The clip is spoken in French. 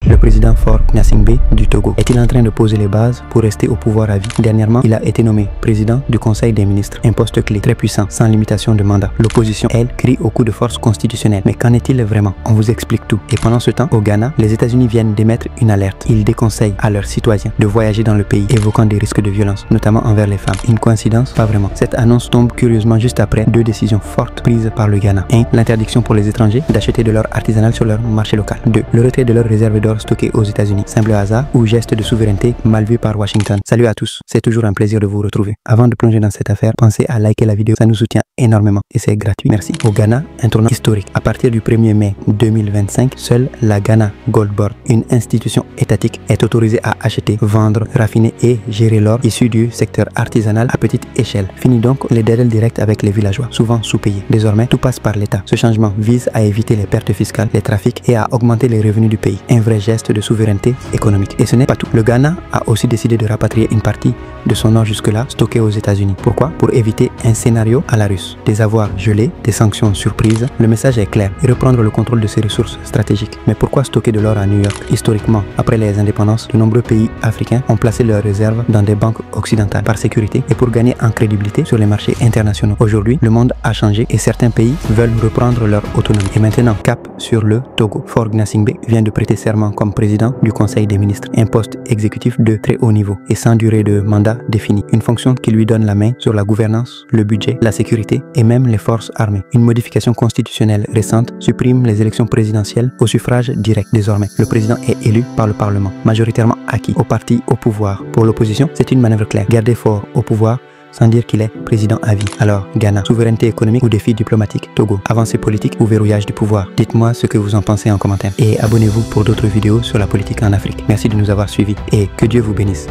Le président Faure Gnassingbé du Togo est-il en train de poser les bases pour rester au pouvoir à vie? Dernièrement, il a été nommé président du Conseil des ministres, un poste clé très puissant, sans limitation de mandat. L'opposition, elle, crie au coup de force constitutionnelle. Mais qu'en est-il vraiment? On vous explique tout. Et pendant ce temps, au Ghana, les États-Unis viennent d'émettre une alerte. Ils déconseillent à leurs citoyens de voyager dans le pays, évoquant des risques de violence, notamment envers les femmes. Une coïncidence? Pas vraiment. Cette annonce tombe curieusement juste après deux décisions fortes prises par le Ghana. 1. L'interdiction pour les étrangers d'acheter de l'or artisanal sur leur marché local. 2. Le retrait de leurs réserves d'or stockées aux États-Unis. Simple hasard ou geste de souveraineté mal vu par Washington. Salut à tous, c'est toujours un plaisir de vous retrouver. Avant de plonger dans cette affaire, pensez à liker la vidéo, ça nous soutient énormément et c'est gratuit. Merci. Au Ghana, un tournant historique. À partir du 1er mai 2025, seule la Ghana Gold Board, une institution étatique, est autorisée à acheter, vendre, raffiner et gérer l'or issu du secteur artisanal à petite échelle. Fini donc les deals directs avec les villageois, souvent sous-payés. Désormais, tout passe par l'État. Ce changement vise à éviter les pertes fiscales, les trafics et à augmenter les revenus du pays. Un vrai geste de souveraineté économique. Et ce n'est pas tout. Le Ghana a aussi décidé de rapatrier une partie de son or jusque-là stocké aux États-Unis. Pourquoi? Pour éviter un scénario à la russe. Des avoirs gelés, des sanctions surprises. Le message est clair. Et reprendre le contrôle de ses ressources stratégiques. Mais pourquoi stocker de l'or à New York? Historiquement, après les indépendances, de nombreux pays africains ont placé leurs réserves dans des banques occidentales par sécurité et pour gagner en crédibilité sur les marchés internationaux. Aujourd'hui, le monde a changé et certains pays veulent reprendre leur autonomie. Et maintenant, cap sur le Togo. Faure Gnassingbé vient de prêter serment comme président du Conseil des ministres, un poste exécutif de très haut niveau et sans durée de mandat définie. Une fonction qui lui donne la main sur la gouvernance, le budget, la sécurité et même les forces armées. Une modification constitutionnelle récente supprime les élections présidentielles au suffrage direct. Désormais, le président est élu par le Parlement, majoritairement acquis au parti au pouvoir. Pour l'opposition, c'est une manœuvre claire. Garder Faure au pouvoir sans dire qu'il est président à vie. Alors, Ghana, souveraineté économique ou défi diplomatique? Togo, avancée politique ou verrouillage du pouvoir? Dites-moi ce que vous en pensez en commentaire. Et abonnez-vous pour d'autres vidéos sur la politique en Afrique. Merci de nous avoir suivis et que Dieu vous bénisse.